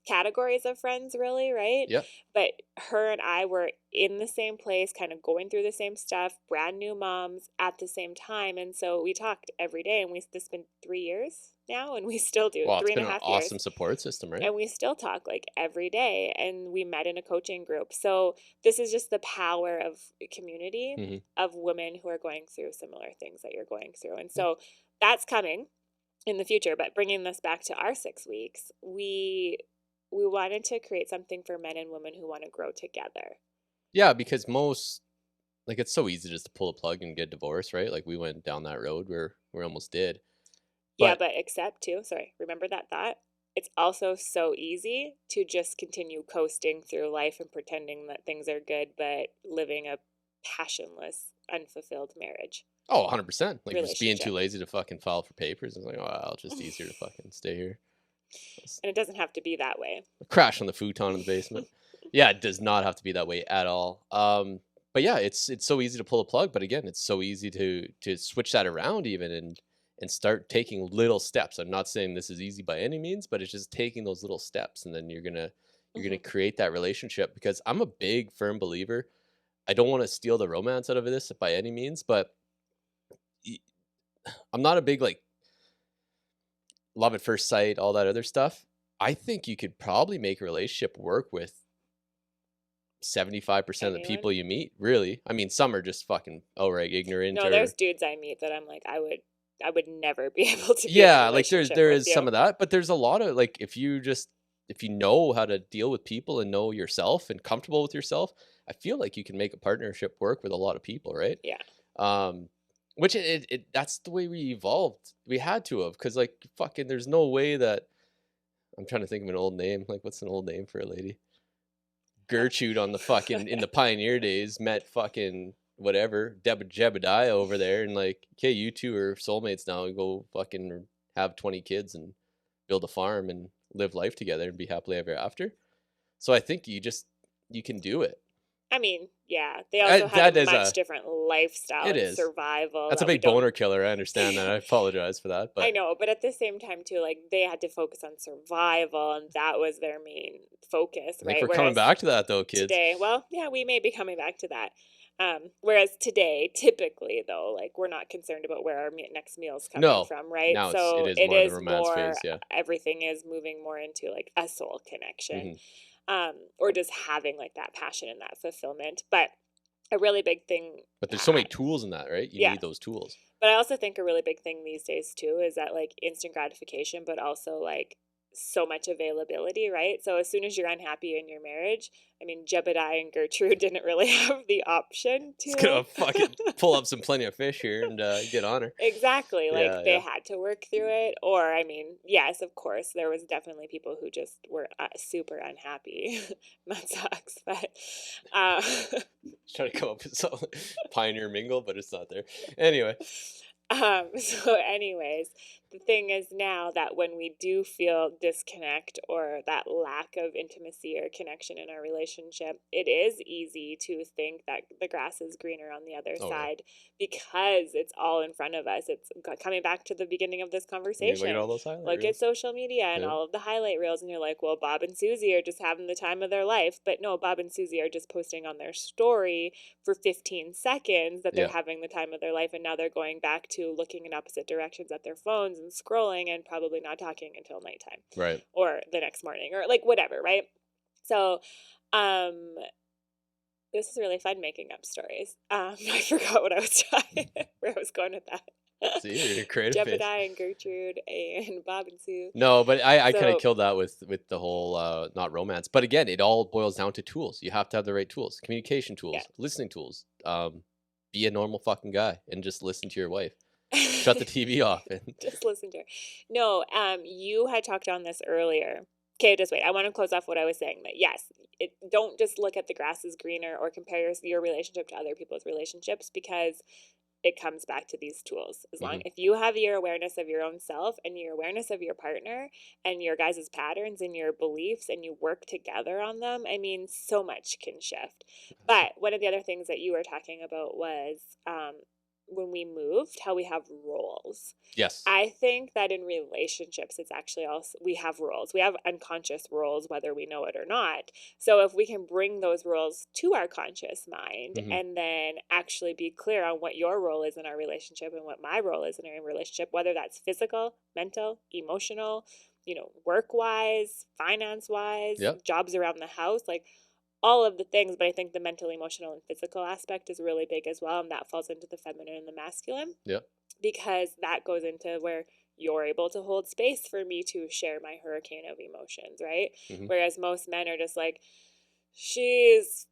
C: categories of friends, really, right?
B: Yeah.
C: But her and I were in the same place, kind of going through the same stuff, brand new moms at the same time. And so we talked every day, and this has been 3 years now, and we still do.
B: Well,
C: 3.5 years.
B: It's been an awesome support system, right?
C: And we still talk every day, and we met in a coaching group. So this is just the power of community of women who are going through similar things that you're going through. And so that's coming in the future. But bringing this back to our 6 weeks, we wanted to create something for men and women who want to grow together.
B: Yeah, because it's so easy just to pull a plug and get divorced, right? Like, we went down that road where we almost did.
C: But except too, remember that thought? It's also so easy to just continue coasting through life and pretending that things are good, but living a passionless, unfulfilled marriage.
B: Oh, 100%. Like, just being too lazy to fucking file for papers. It's like, oh, it's just easier to fucking stay here.
C: And it doesn't have to be that way.
B: Crash on the futon in the basement. Yeah, it does not have to be that way at all. But yeah, it's so easy to pull a plug. But again, it's so easy to switch that around even and start taking little steps. I'm not saying this is easy by any means, but it's just taking those little steps, and then you're gonna create that relationship. Because I'm a big firm believer. I don't want to steal the romance out of this by any means, but I'm not a big love at first sight, all that other stuff. I think you could probably make a relationship work with 75% of the people you meet. Really, I mean, some are just fucking outright ignorant.
C: No, there's dudes I meet that I'm like, I I would never be able to be
B: Yeah,
C: in a
B: like
C: relationship
B: there
C: with
B: is
C: you.
B: some of that, but there's a lot of like if you know how to deal with people and know yourself and comfortable with yourself, I feel like you can make a partnership work with a lot of people, right?
C: Yeah.
B: Which that's the way we evolved. We had to have, because like fucking there's no way that I'm trying to think of an old name. Like what's an old name for a lady? Gertrude on the fucking in the pioneer days met fucking whatever Jebediah over there, and like, okay, you two are soulmates now. Go fucking have 20 kids and build a farm and live life together and be happily ever after. So I think you can do it.
C: I mean, yeah, they also had a much different lifestyle
B: it
C: and
B: is.
C: survival.
B: That's a big boner killer. I understand that. I apologize for that, but
C: I know, but at the same time too, like they had to focus on survival, and that was their main focus,
B: I
C: right?
B: think we're coming back to that though, kids.
C: Today, well, yeah, we may be coming back to that. Whereas today, typically though, like we're not concerned about where our next meal's coming from, right?
B: Now
C: so
B: it is more phase, yeah.
C: Everything is moving more into like a soul connection, or just having like that passion and that fulfillment. But a really big thing.
B: But there's so many tools in that, right? You need those tools.
C: But I also think a really big thing these days too is that like instant gratification, but also like so much availability, right? So as soon as you're unhappy in your marriage, I mean, Jebediah and Gertrude didn't really have the option to.
B: It's gonna fucking pull up some plenty of fish here and get on her.
C: Exactly. Like they had to work through it. Or, I mean, yes, of course, there was definitely people who just were super unhappy. That sucks. But
B: trying to come up with some pioneer mingle, but it's not there. Anyway.
C: So anyways, the thing is now that when we do feel disconnect or that lack of intimacy or connection in our relationship, it is easy to think that the grass is greener on the other side because it's all in front of us. It's coming back to the beginning of this conversation.
B: Look at all those highlight
C: reels. At social media and all of the highlight reels, and you're like, well, Bob and Susie are just having the time of their life. But no, Bob and Susie are just posting on their story for 15 seconds that they're having the time of their life, and now they're going back to looking in opposite directions at their phones and scrolling and probably not talking until nighttime.
B: Right.
C: Or the next morning or like whatever, right? So this is really fun making up stories. I forgot what I was trying, where I was going with that.
B: See, you're creative.
C: Jebediah and Gertrude and Bob and Sue.
B: No, but I kind of killed that with the whole not romance. But again, it all boils down to tools. You have to have the right tools, communication tools, listening tools. Be a normal fucking guy and just listen to your wife. Shut the TV off and
C: just listen to her. No, you had talked on this earlier. Okay, just wait. I want to close off what I was saying. That yes, don't just look at the grass is greener or compare your relationship to other people's relationships, because it comes back to these tools. As long if you have your awareness of your own self and your awareness of your partner and your guys' patterns and your beliefs, and you work together on them, I mean, so much can shift. But one of the other things that you were talking about was when we moved, how we have roles.
B: Yes.
C: I think that in relationships, it's actually also, we have roles. We have unconscious roles, whether we know it or not. So if we can bring those roles to our conscious mind and then actually be clear on what your role is in our relationship and what my role is in our relationship, whether that's physical, mental, emotional, work-wise, finance-wise, jobs around the house, like all of the things. But I think the mental, emotional, and physical aspect is really big as well. And that falls into the feminine and the masculine.
B: Yeah. Because
C: that goes into where you're able to hold space for me to share my hurricane of emotions, right? Whereas most men are just like,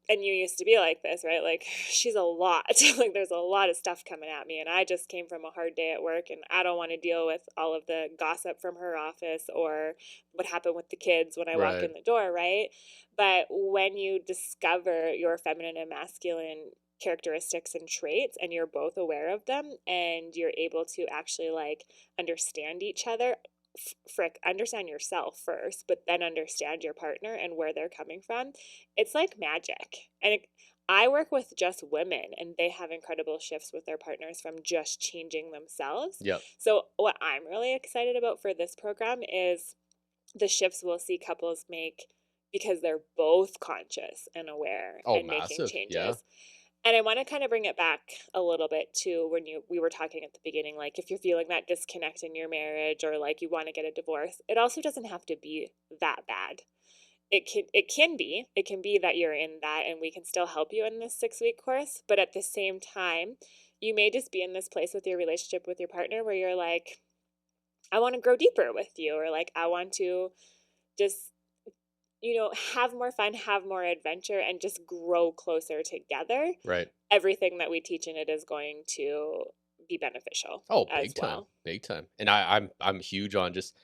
C: and you used to be like this, right? Like, she's a lot. Like, there's a lot of stuff coming at me, and I just came from a hard day at work, and I don't want to deal with all of the gossip from her office or what happened with the kids when I walk in the door, right? But when you discover your feminine and masculine characteristics and traits, and you're both aware of them, and you're able to actually like understand each other, understand yourself first, but then understand your partner and where they're coming from, it's like magic. And I work with just women, and they have incredible shifts with their partners from just changing themselves.
B: Yep.
C: So what I'm really excited about for this program is the shifts we'll see couples make because they're both conscious and aware and making changes. Yeah. And I want to kind of bring it back a little bit to when we were talking at the beginning, like if you're feeling that disconnect in your marriage or like you want to get a divorce, it also doesn't have to be that bad. It can be that you're in that, and we can still help you in this 6-week course. But at the same time, you may just be in this place with your relationship with your partner where you're like, I want to grow deeper with you, or like, I want to just, have more fun, have more adventure, and just grow closer together.
B: Right.
C: Everything that we teach in it is going to be beneficial.
B: Oh, big time. Big time. And I'm huge on just,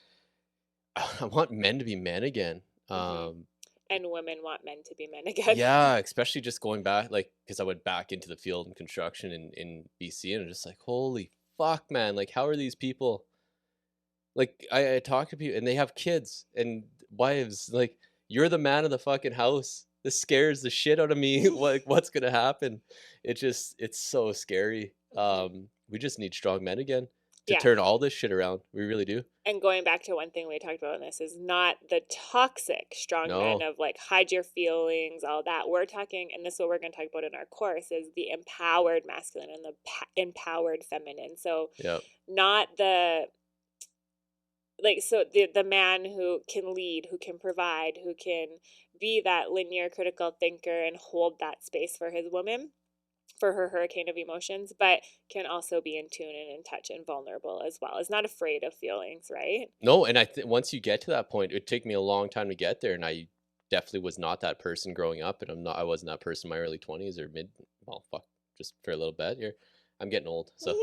B: I want men to be men again.
C: And women want men to be men again.
B: Yeah, especially just going back, like, because I went back into the field and construction in BC, and I'm just like, holy fuck, man, like, how are these people? Like, I talk to people, and they have kids and wives. Like, you're the man of the fucking house. This scares the shit out of me. Like, what's gonna happen? It's so scary. We just need strong men again to turn all this shit around. We really do.
C: And going back to one thing we talked about in this is not the toxic strong men of like hide your feelings, all that. We're talking, and this is what we're going to talk about in our course, is the empowered masculine and the empowered feminine. So not the, like, so the man who can lead, who can provide, who can be that linear critical thinker and hold that space for his woman, for her hurricane of emotions, but can also be in tune and in touch and vulnerable as well. Is not afraid of feelings, right?
B: No, and once you get to that point, it took me a long time to get there, and I definitely was not that person growing up, and I wasn't that person in my early 20s or just for a little bit here. I'm getting old, so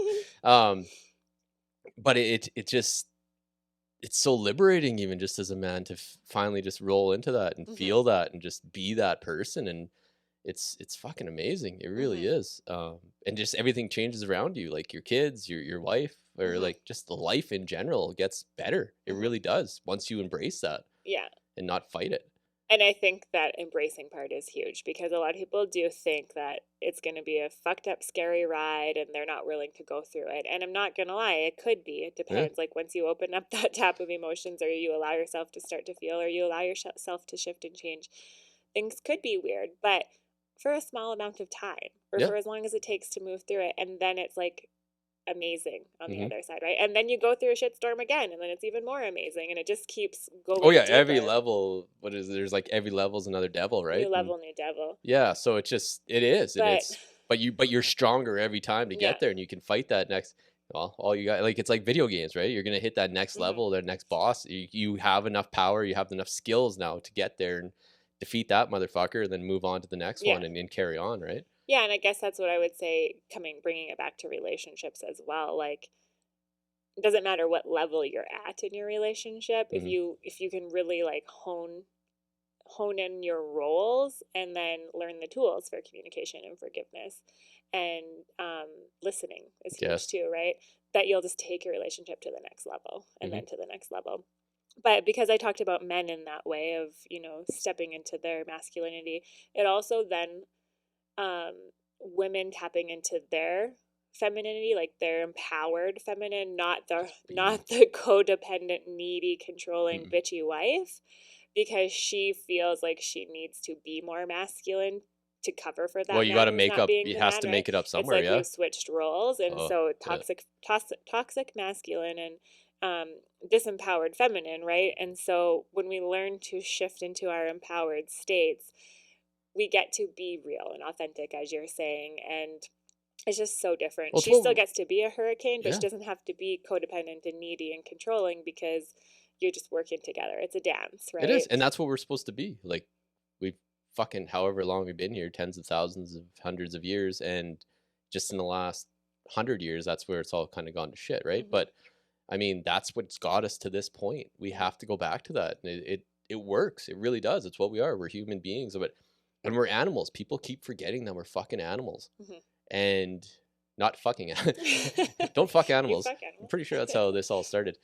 B: but it just, it's so liberating, even just as a man, to finally just roll into that and feel that and just be that person. And it's fucking amazing. It really is. And just everything changes around you, like your kids, your wife, or like just the life in general gets better. It really does once you embrace that.
C: Yeah.
B: And not fight it.
C: And I think that embracing part is huge, because a lot of people do think that it's going to be a fucked up, scary ride and they're not willing to go through it. And I'm not going to lie, it could be. It depends. Like, once you open up that tap of emotions, or you allow yourself to start to feel, or you allow yourself to shift and change, things could be weird. But for a small amount of time, or for as long as it takes to move through it. And then it's like amazing on the other side, right? And then you go through a shitstorm again, and then it's even more amazing, and it just keeps going.
B: Oh yeah, deeper. Every level, there's like every level's another devil, right?
C: New level, new devil.
B: Yeah, so it is. But you're stronger every time to get there, and you can fight that next. Well, all you got, like, it's like video games, right? You're gonna hit that next level, that next boss. You have enough power, you have enough skills now to get there and defeat that motherfucker, and then move on to the next one and carry on, right?
C: Yeah, and I guess that's what I would say, bringing it back to relationships as well. Like, it doesn't matter what level you're at in your relationship, if you can really like hone in your roles, and then learn the tools for communication and forgiveness, and listening is huge too, right? That you'll just take your relationship to the next level, and then to the next level. But because I talked about men in that way of, stepping into their masculinity, it also then women tapping into their femininity, like their empowered feminine, not the codependent, needy, controlling, bitchy wife, because she feels like she needs to be more masculine to cover for that.
B: Well, you got to make up. It has to make it up somewhere.
C: It's like we've switched roles, and so toxic masculine and disempowered feminine, right? And so when we learn to shift into our empowered states, we get to be real and authentic, as you're saying, and it's just so different. Well, she still gets to be a hurricane, but she doesn't have to be codependent and needy and controlling, because you're just working together. It's a dance, right?
B: It is, and that's what we're supposed to be. Like, we've fucking however long we've been here, tens of thousands of hundreds of years, and just in the last 100 years, that's where it's all kind of gone to shit, right? But I mean, that's what's got us to this point. We have to go back to that. And it works. It really does. It's what we are. We're human beings. But when we're animals, people keep forgetting that we're fucking animals. And not fucking. Don't fuck animals. I'm pretty sure that's how this all started.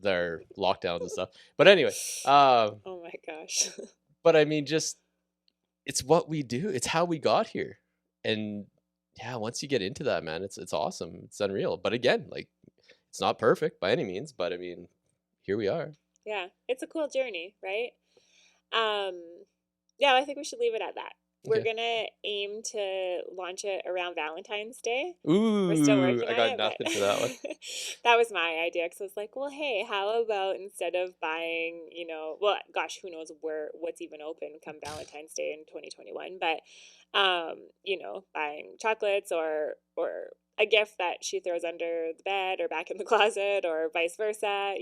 B: Their lockdowns and stuff. But anyway.
C: Oh my gosh.
B: But I mean, just, it's what we do. It's how we got here. And yeah, once you get into that, man, it's awesome. It's unreal. But again, like, it's not perfect by any means, but I mean, here we are.
C: Yeah, it's a cool journey, right? Yeah, I think we should leave it at that. We're going to aim to launch it around Valentine's Day.
B: Ooh,
C: we're still working
B: I
C: on
B: got
C: it,
B: nothing for that one.
C: That was my idea, because I was like, well, hey, how about instead of buying, well, gosh, who knows what's even open come Valentine's Day in 2021, but, buying chocolates or a gift that she throws under the bed or back in the closet or vice versa,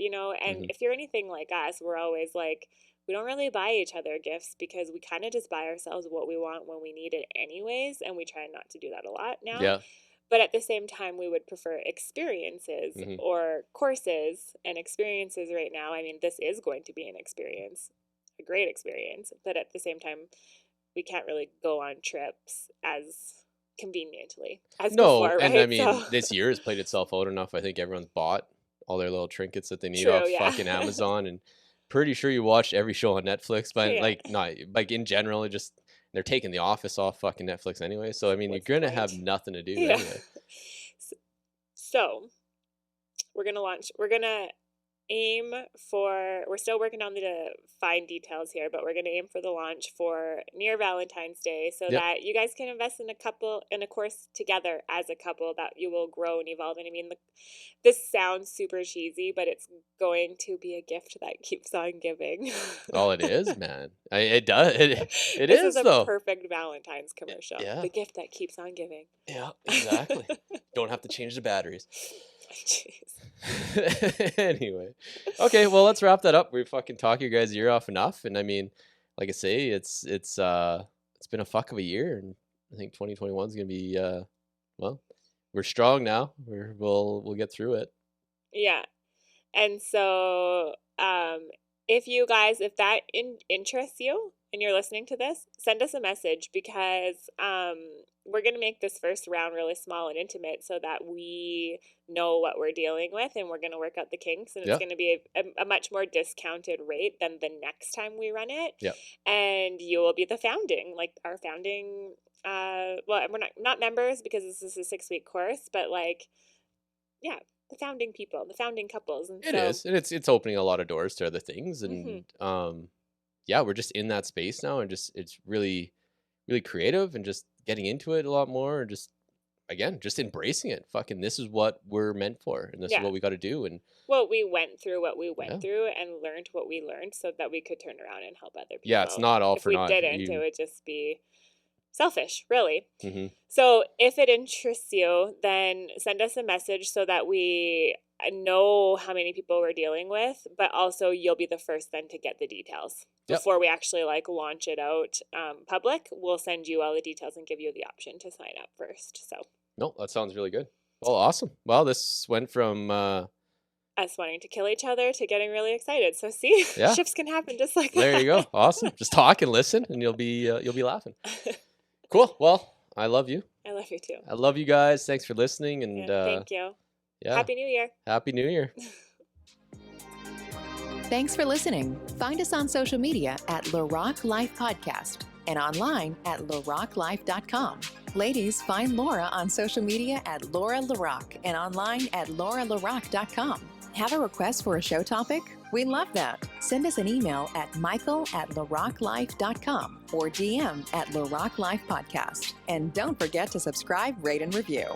C: and if you're anything like us, we're always like, we don't really buy each other gifts because we kind of just buy ourselves what we want when we need it anyways, and we try not to do that a lot now.
B: Yeah.
C: But at the same time, we would prefer experiences or courses, and experiences right now. I mean, this is going to be an experience, a great experience, but at the same time, we can't really go on trips as conveniently as before, right?
B: And I mean, this year has played itself out enough. I think everyone's bought all their little trinkets that they need off fucking Amazon, and pretty sure you watched every show on Netflix, but like in general, they're taking The Office off fucking Netflix anyway. So I mean, you're gonna have nothing to do anyway.
C: So we're gonna aim for, we're still working on the fine details here, but we're going to aim for the launch for near Valentine's Day, so that you guys can invest in a course together as a couple that you will grow and evolve. And I mean, this sounds super cheesy, but it's going to be a gift that keeps on giving.
B: Oh, it is, man. It does. It
C: this
B: is
C: a
B: though.
C: Perfect Valentine's commercial. Yeah. The gift that keeps on giving.
B: Yeah, exactly. Don't have to change the batteries.
C: Jeez.
B: Anyway, okay, well, let's wrap that up. We fucking talk your guys' ear off enough, and I mean, like I say, it's been a fuck of a year, and I think 2021 is gonna be well, we're strong now. We'll get through it. Yeah,
C: and so if that interests you and you're listening to this, send us a message, because we're going to make this first round really small and intimate so that we know what we're dealing with, and we're going to work out the kinks, and it's going to be a much more discounted rate than the next time we run it.
B: Yeah.
C: And you will be our founding, well, we're not members because this is a 6-week course, but the founding people, the founding couples. And
B: it's opening a lot of doors to other things, and we're just in that space now, and it's really, really creative, and just getting into it a lot more, and just embracing it. Fucking, this is what we're meant for, and this is what we got to do. And
C: we went through what we went through and learned what we learned, so that we could turn around and help other people.
B: Yeah, it's not all for naught.
C: If we didn't, it would just be selfish, really. So if it interests you, then send us a message so that we know how many people we're dealing with, but also you'll be the first then to get the details. Before we actually launch it out public, we'll send you all the details and give you the option to sign up first. So
B: no, that sounds really good. Well, awesome. Well, this went from
C: us wanting to kill each other to getting really excited. So see, shifts can happen just like that.
B: There you go. Awesome. Just talk and listen, and you'll be laughing. Cool. Well, I love you.
C: I love you too.
B: I love you guys. Thanks for listening, and
C: thank you. Yeah. Happy New Year.
B: Happy New Year.
A: Thanks for listening. Find us on social media at LaRocque Life Podcast and online at LaRocqueLife.com. Ladies, find Laura on social media at Laura LaRocque and online at LauraLaRocque.com. Have a request for a show topic? We love that. Send us an email at michael@LaRocqueLife.com or DM at LaRocque Life Podcast. And don't forget to subscribe, rate, and review.